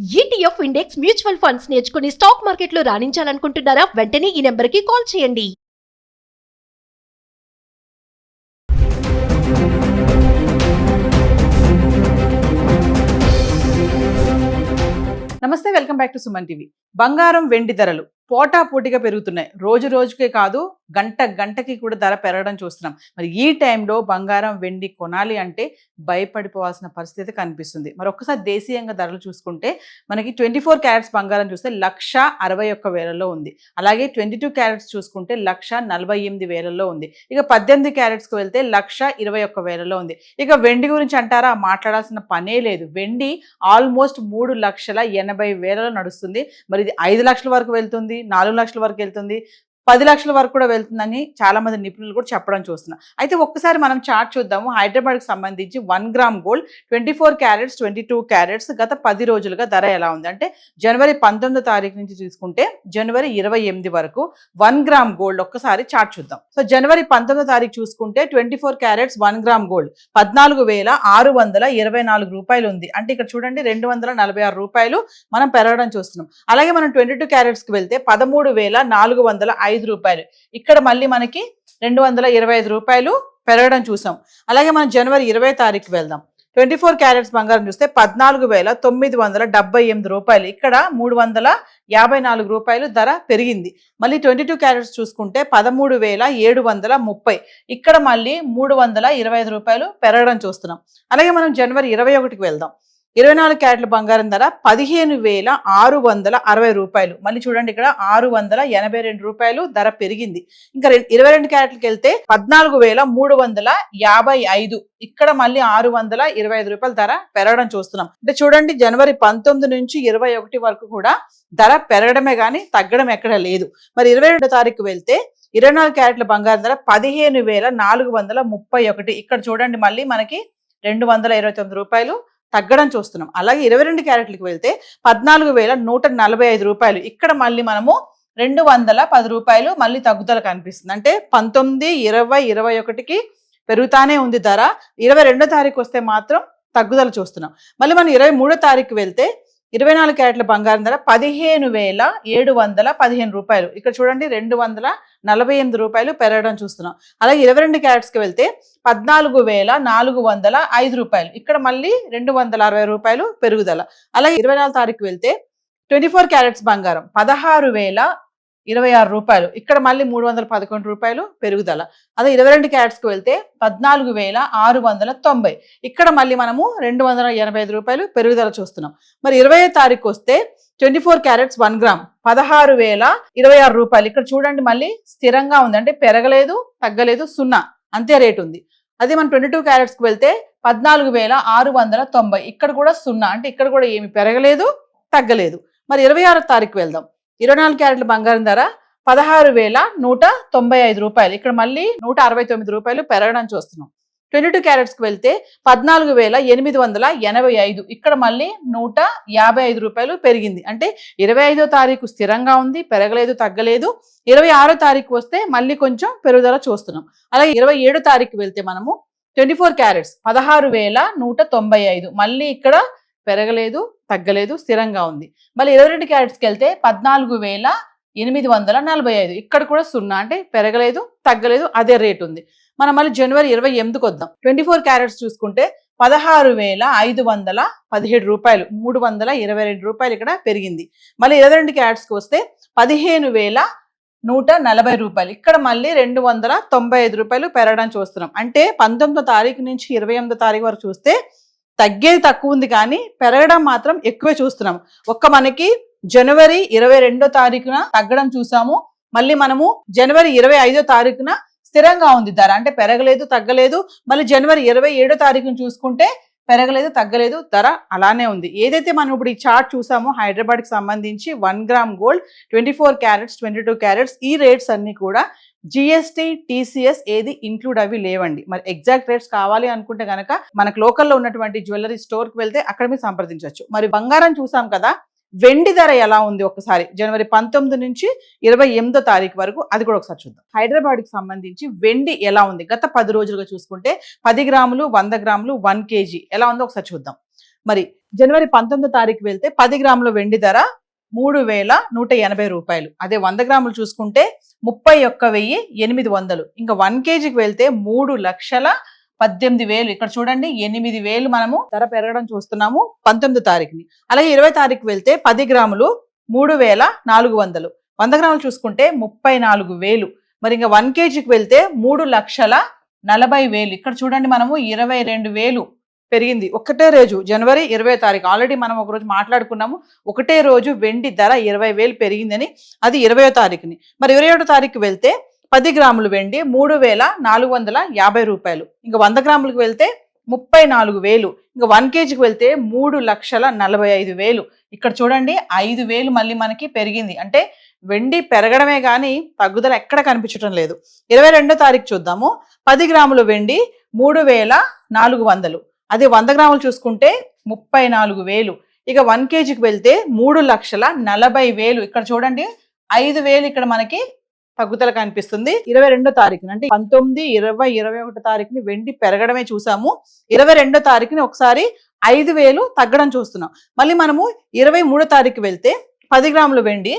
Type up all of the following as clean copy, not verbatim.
ETF index mutual funds నేర్చుకుని stock మార్కెట్లో రాణించాలనుకుంటున్నారా? వెంటనే ఈ నెంబర్కి కాల్ చేయండి. నమస్తే, welcome back to Suman TV. బంగారం వెండి ధరలు పోటాపోటీగా పెరుగుతున్నాయి. రోజు రోజుకే కాదు, గంట గంటకి కూడా ధర పెరగడం చూస్తున్నాం. మరి ఈ టైంలో బంగారం వెండి కొనాలి అంటే భయపడిపోవాల్సిన పరిస్థితి కనిపిస్తుంది. మరి ఒక్కసారి దేశీయంగా ధరలు చూసుకుంటే మనకి 24 క్యారెట్స్ బంగారం చూస్తే 1,61,000లో ఉంది. అలాగే 22 క్యారెట్స్ చూసుకుంటే 1,48,000లో ఉంది. ఇక 18 క్యారెట్స్కి వెళ్తే 1,21,000లో ఉంది. ఇక వెండి గురించి అంటారా, మాట్లాడాల్సిన పనే లేదు. వెండి ఆల్మోస్ట్ 3,80,000లో నడుస్తుంది. మరి ఇది 5 లక్షల వరకు వెళ్తుంది, 4 లక్షల వరకు వెళ్తుంది, 10 లక్షల వరకు కూడా వెళ్తుందని చాలా మంది నిపుణులు కూడా చెప్పడం చూస్తున్నాం. అయితే ఒక్కసారి మనం చార్ట్ చూద్దాము. హైదరాబాద్కి సంబంధించి 1 గ్రామ్ గోల్డ్ 24 క్యారెట్స్ 22 క్యారెట్స్ గత 10 రోజులుగా ధర ఎలా ఉంది అంటే జనవరి 19వ తారీఖు నుంచి తీసుకుంటే జనవరి 28 వరకు 1 గ్రామ్ గోల్డ్ ఒక్కసారి చార్ట్ చూద్దాం. సో జనవరి 19వ తారీఖు చూసుకుంటే 24 క్యారెట్స్ 1 గ్రామ్ గోల్డ్ 14,624 రూపాయలు ఉంది. అంటే ఇక్కడ చూడండి 246 రూపాయలు మనం పెరగడం చూస్తున్నాం. అలాగే మనం 22 క్యారెట్స్కి వెళ్తే 13,405 రూపాయలు. ఇక్కడ మళ్ళీ మనకి 225 రూపాయలు పెరగడం చూసాం. అలాగే మనం జనవరి 20వ తారీఖు వెళ్దాం. 24 క్యారెట్స్ బంగారం చూస్తే 14,978 రూపాయలు. ఇక్కడ 354 రూపాయలు ధర పెరిగింది. మళ్ళీ 22 క్యారెట్స్ చూసుకుంటే 13,730. ఇక్కడ మళ్ళీ 325 రూపాయలు పెరగడం చూస్తున్నాం. అలాగే మనం జనవరి 21కి వెళ్దాం. 24 క్యారెట్ల బంగారం ధర 15,660 రూపాయలు. మళ్ళీ చూడండి ఇక్కడ 682 రూపాయలు ధర పెరిగింది. ఇంకా 22 క్యారెట్లకి వెళ్తే 14,355. ఇక్కడ మళ్ళీ 625 రూపాయల ధర పెరగడం చూస్తున్నాం. అంటే చూడండి జనవరి 19 నుంచి 21 వరకు కూడా ధర పెరగడమే కానీ తగ్గడం ఎక్కడ లేదు. మరి 22వ తారీఖు వెళ్తే 24 క్యారెట్ల బంగారం ధర 15,431. ఇక్కడ చూడండి మళ్ళీ మనకి 229 రూపాయలు తగ్గడం చూస్తున్నాం. అలాగే 22 క్యారెట్లకు వెళ్తే 14,145 రూపాయలు. ఇక్కడ మళ్ళీ మనము 210 రూపాయలు మళ్ళీ తగ్గుదల కనిపిస్తుంది. అంటే 19, 20, 21కి పెరుగుతానే ఉంది ధర. 22వ తారీఖు వస్తే మాత్రం తగ్గుదల చూస్తున్నాం. మళ్ళీ మనం 23వ తారీఖు వెళ్తే 24 క్యారెట్ల బంగారం ధర 15,715 రూపాయలు. ఇక్కడ చూడండి 248 రూపాయలు పెరగడం చూస్తున్నాం. అలాగే 22 క్యారెట్స్కి వెళ్తే 14,405 రూపాయలు. ఇక్కడ మళ్ళీ 260 రూపాయలు పెరుగుదల. అలాగే 24వ తారీఖు వెళ్తే 24 క్యారెట్స్ బంగారం 16,026 రూపాయలు. ఇక్కడ మళ్ళీ 311 రూపాయలు పెరుగుదల. అదే 22 క్యారెట్స్కి వెళ్తే 14,690. ఇక్కడ మళ్ళీ మనము 285 రూపాయలు పెరుగుదల చూస్తున్నాం. మరి 20వ తారీఖు వస్తే 24 క్యారెట్స్ 1 గ్రామ్ 16,026 రూపాయలు. ఇక్కడ చూడండి మళ్ళీ స్థిరంగా ఉంది. అంటే పెరగలేదు, తగ్గలేదు, 0 అంతే రేటు ఉంది. అదే మనం 22 క్యారెట్స్కి వెళ్తే 14,690. ఇక్కడ కూడా 0 అంటే ఇక్కడ కూడా ఏమి పెరగలేదు, తగ్గలేదు. మరి 26వ తారీఖు వెళ్దాం. 24 క్యారెట్ల బంగారం ధర 16,195 రూపాయలు. ఇక్కడ మళ్ళీ 169 రూపాయలు పెరగడం చూస్తున్నాం. 22 క్యారెట్స్కి వెళ్తే 14,885. ఇక్కడ మళ్ళీ 155 రూపాయలు పెరిగింది. అంటే 25వ తారీఖు స్థిరంగా ఉంది, పెరగలేదు, తగ్గలేదు. 26వ తారీఖు వస్తే మళ్ళీ కొంచెం పెరుగుదల చూస్తున్నాం. అలాగే 27వ తారీఖు వెళ్తే మనము 24 క్యారెట్స్ 16,195. మళ్ళీ ఇక్కడ పెరగలేదు, తగ్గలేదు, స్థిరంగా ఉంది. మళ్ళీ 22 క్యారెట్స్కి వెళ్తే 14,845. ఇక్కడ కూడా 0 అంటే పెరగలేదు, తగ్గలేదు, అదే రేటు ఉంది. మనం మళ్ళీ జనవరి 28కి వద్దాం. 24 క్యారెట్స్ చూసుకుంటే 16,517 రూపాయలు, 322 రూపాయలు ఇక్కడ పెరిగింది. మళ్ళీ 22 క్యారెట్స్కి వస్తే 15,140 రూపాయలు. ఇక్కడ మళ్ళీ 295 రూపాయలు పెరగడం చూస్తున్నాం. అంటే 19వ తారీఖు నుంచి 28వ తారీఖు వరకు చూస్తే తగ్గేది తక్కువ ఉంది కానీ పెరగడం మాత్రం ఎక్కువే చూస్తున్నాం. మనకి జనవరి 22వ తారీఖున తగ్గడం చూసాము. మళ్ళీ మనము జనవరి 25వ తారీఖున స్థిరంగా ఉంది ధర. అంటే పెరగలేదు, తగ్గలేదు. మళ్ళీ జనవరి 27వ తారీఖున చూసుకుంటే పెరగలేదు, తగ్గలేదు, ధర అలానే ఉంది. ఏదైతే మనం ఇప్పుడు ఈ చార్ట్ చూసామో హైదరాబాద్కి సంబంధించి 1 గ్రామ్ గోల్డ్ 24 క్యారెట్స్ 22 క్యారెట్స్ ఈ రేట్స్ అన్ని కూడా జిఎస్టీ, టీసీఎస్ ఏది ఇంక్లూడ్ అవి లేవండి. మరి ఎగ్జాక్ట్ రేట్స్ కావాలి అనుకుంటే కనుక మనకు లోకల్లో ఉన్నటువంటి జ్యువెలరీ స్టోర్కి వెళ్తే అక్కడ మీరు సంప్రదించవచ్చు. మరి బంగారం చూసాం కదా, వెండి ధర ఎలా ఉంది ఒకసారి జనవరి 19 నుంచి 28వ తారీఖు వరకు అది కూడా ఒకసారి చూద్దాం. హైదరాబాద్కి సంబంధించి వెండి ఎలా ఉంది గత 10 రోజులుగా చూసుకుంటే 10 గ్రాములు, 100 గ్రాములు, 1 కేజీ ఎలా ఉందో ఒకసారి చూద్దాం. మరి జనవరి 19వ తారీఖు వెళ్తే 10 గ్రాముల వెండి ధర 3,180 రూపాయలు. అదే 100 గ్రాములు చూసుకుంటే 31,800. ఇంకా 1 కేజీకి వెళ్తే 3,18,000. ఇక్కడ చూడండి 8,000 మనము ధర పెరగడం చూస్తున్నాము 19వ తారీఖుని. అలాగే 20వ తారీఖు వెళ్తే 10 గ్రాములు 3,400. 100 గ్రాములు చూసుకుంటే 34,000. మరి ఇంకా 1 కేజీకి వెళ్తే 3,40,000. ఇక్కడ చూడండి మనము 22,000 పెరిగింది ఒకటే రోజు జనవరి 20వ తారీఖు. ఆల్రెడీ మనం ఒక రోజు మాట్లాడుకున్నాము, ఒకటే రోజు వెండి ధర 20,000 పెరిగిందని. అది 20వ తారీఖుని. మరి 21వ తారీఖు వెళ్తే 10 గ్రాములు వెండి 3,450 రూపాయలు. ఇంకా 100 గ్రాములకు వెళ్తే 34,000. ఇంకా 1 కేజీకి వెళ్తే 3,45,000. ఇక్కడ చూడండి 5,000 మళ్ళీ మనకి పెరిగింది. అంటే వెండి పెరగడమే కానీ తగ్గుదల ఎక్కడ కనిపించడం లేదు. 22వ తారీఖు చూద్దాము. 10 గ్రాముల వెండి 3,400. అదే 100 గ్రాములు చూసుకుంటే 34,000. ఇక 1 కేజీకి వెళ్తే 3,40,000. ఇక్కడ చూడండి 5,000 ఇక్కడ మనకి తగ్గుదల కనిపిస్తుంది. 22వ తారీఖున అంటే 19, 20, 21 తారీఖుని వెండి పెరగడమే చూసాము. 22వ తారీఖుని ఒకసారి 5,000 తగ్గడం చూస్తున్నాం. మళ్ళీ మనము 23వ తారీఖు వెళ్తే 10 గ్రాముల వెండి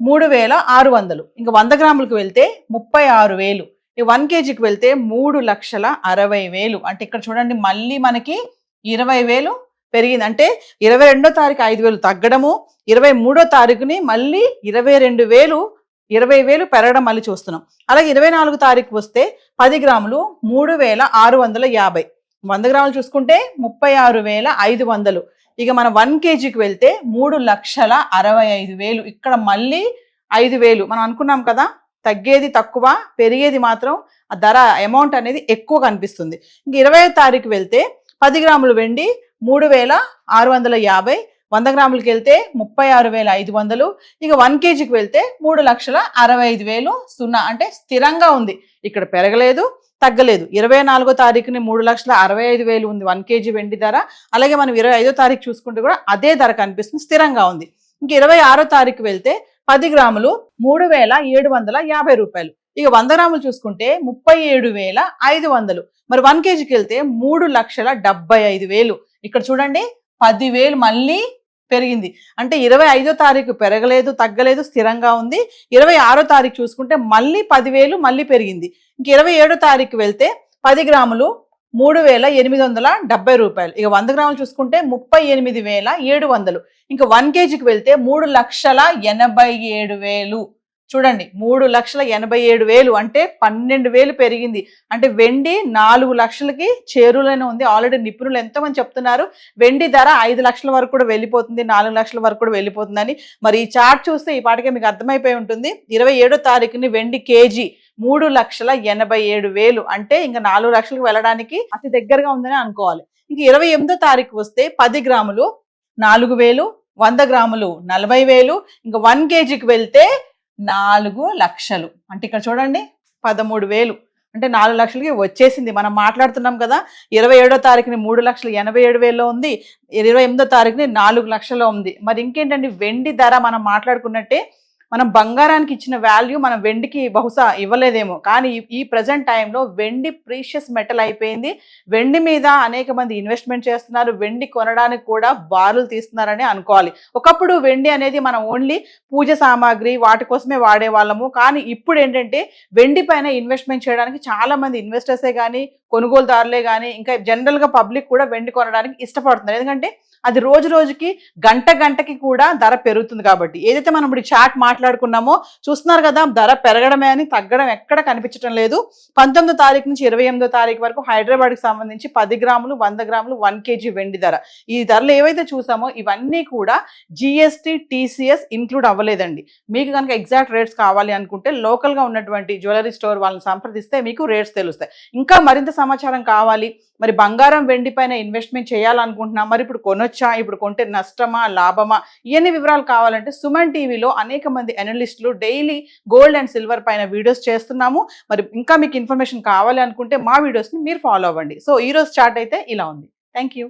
3,600. ఇంకా 100 గ్రాములకు వెళ్తే 36,000. 1 కేజీకి వెళ్తే 3,60,000. అంటే ఇక్కడ చూడండి మళ్ళీ మనకి 20,000 పెరిగింది. అంటే 22వ తారీఖు 5,000 తగ్గడము, 23వ తారీఖుని మళ్ళీ 20,000 పెరగడం మళ్ళీ చూస్తున్నాం. అలాగే 24వ తారీఖు వస్తే 10 గ్రాములు 3,650. 100 గ్రాములు చూసుకుంటే 36,500. ఇక మనం 1 కేజీకి వెళ్తే 3,65,000. ఇక్కడ మళ్ళీ 5,000. మనం అనుకున్నాం కదా, తగ్గేది తక్కువ, పెరిగేది మాత్రం ఆ ధర అమౌంట్ అనేది ఎక్కువ కనిపిస్తుంది. ఇంక 20వ తారీఖు వెళ్తే 10 గ్రాములు వెండి 3,650. 100 గ్రాములకి వెళ్తే 36,500. ఇక 1 కేజీకి వెళ్తే 3,65,000. 0 అంటే స్థిరంగా ఉంది, ఇక్కడ పెరగలేదు తగ్గలేదు. 24వ తారీఖుని 3,65,000 ఉంది 1 కేజీ వెండి ధర. అలాగే మనం 25వ తారీఖు చూసుకుంటే కూడా అదే ధర కనిపిస్తుంది, స్థిరంగా ఉంది. ఇంక 26వ తారీఖు వెళ్తే 10 గ్రాములు 3,750 రూపాయలు. ఇక 100 గ్రాములు చూసుకుంటే 37,500. మరి 1 కేజీకి వెళ్తే 3,75,000. ఇక్కడ చూడండి 10,000 మళ్ళీ పెరిగింది. అంటే 25వ తారీఖు పెరగలేదు తగ్గలేదు, స్థిరంగా ఉంది. 26వ తారీఖు చూసుకుంటే మళ్ళీ 10,000 మళ్ళీ పెరిగింది. ఇంక 27వ తారీఖు వెళ్తే 10 గ్రాములు 3,870 రూపాయలు. ఇక 100 గ్రాములు చూసుకుంటే 38,700. ఇంకా 1 కేజీకి వెళ్తే 3,87,000. చూడండి 3,87,000 అంటే 12,000 పెరిగింది. అంటే వెండి 4 లక్షలకి చేరువలోనే ఉంది. ఆల్రెడీ నిపుణులు ఎంతోమంది చెప్తున్నారు వెండి ధర 5 లక్షల వరకు కూడా వెళ్ళిపోతుంది, 4 లక్షల వరకు కూడా వెళ్ళిపోతుందని. మరి ఈ చార్ట్ చూస్తే ఈ పాటికే మీకు అర్థమైపోయి ఉంటుంది. 27వ తారీఖుని వెండి కేజీ 3,87,000. అంటే ఇంకా 4 లక్షలకు వెళ్ళడానికి అతి దగ్గరగా ఉందని అనుకోవాలి. ఇంక 28వ తారీఖు వస్తే 10 గ్రాములు 4,000. 100 గ్రాములు 40,000. ఇంకా 1 కేజీకి వెళ్తే 4 లక్షలు. అంటే ఇక్కడ చూడండి 13,000. అంటే 4 లక్షలకి వచ్చేసింది. మనం మాట్లాడుతున్నాం కదా 27వ తారీఖుని 3,87,000 ఉంది, 28వ తారీఖుని 4 లక్షలు ఉంది. మరి ఇంకేంటండి వెండి ధర మనం మాట్లాడుకున్నట్టే మనం బంగారానికి ఇచ్చిన వాల్యూ మనం వెండికి బహుశా ఇవ్వలేదేమో, కానీ ఈ ప్రజెంట్ టైంలో వెండి ప్రీషియస్ మెటల్ అయిపోయింది. వెండి మీద అనేక మంది ఇన్వెస్ట్మెంట్ చేస్తున్నారు, వెండి కొనడానికి కూడా బారులు తీస్తున్నారని అనుకోవాలి. ఒకప్పుడు వెండి అనేది మనం ఓన్లీ పూజ సామాగ్రి వాటి కోసమే వాడేవాళ్ళము, కానీ ఇప్పుడు ఏంటంటే వెండి పైన ఇన్వెస్ట్మెంట్ చేయడానికి చాలా మంది ఇన్వెస్టర్సే కానీ కొనుగోలుదారులే కానీ ఇంకా జనరల్గా పబ్లిక్ కూడా వెండి కొనడానికి ఇష్టపడుతున్నారు. ఎందుకంటే అది రోజు రోజుకి గంటకి కూడా ధర పెరుగుతుంది కాబట్టి. ఏదైతే మనం ఇప్పుడు చార్ట్ మాట్లాడుకున్నామో చూస్తున్నారు కదా, ధర పెరగడమే అని తగ్గడం ఎక్కడ కనిపించడం లేదు. 19వ తారీఖు నుంచి 28వ తారీఖు వరకు హైదరాబాద్కి సంబంధించి 10 గ్రాములు 100 గ్రాములు 1 కేజీ వెండి ధర, ఈ ధరలు ఏవైతే చూసామో ఇవన్నీ కూడా జిఎస్టీ టీసీఎస్ ఇంక్లూడ్ అవ్వలేదండి. మీకు కనుక ఎగ్జాక్ట్ రేట్స్ కావాలి అనుకుంటే లోకల్గా ఉన్నటువంటి జ్యువెలరీ స్టోర్ వాళ్ళని సంప్రదిస్తే మీకు రేట్స్ తెలుస్తాయి. ఇంకా మరింత సమాచారం కావాలి, మరి బంగారం వెండి పైన ఇన్వెస్ట్మెంట్ చేయాలనుకుంటున్నా, మరి ఇప్పుడు కొనొచ్చా, ఇప్పుడు కొంటే నష్టమా లాభమా, ఇవన్నీ వివరాలు కావాలంటే సుమన్ టీవీలో అనేక మంది అనలిస్టులు డైలీ గోల్డ్ అండ్ సిల్వర్ పైన వీడియోస్ చేస్తున్నాము. మరి ఇంకా మీకు ఇన్ఫర్మేషన్ కావాలి అనుకుంటే మా వీడియోస్ని మీరు ఫాలో అవ్వండి. సో ఈ రోజు చార్ట్ అయితే ఇలా ఉంది. Thank you.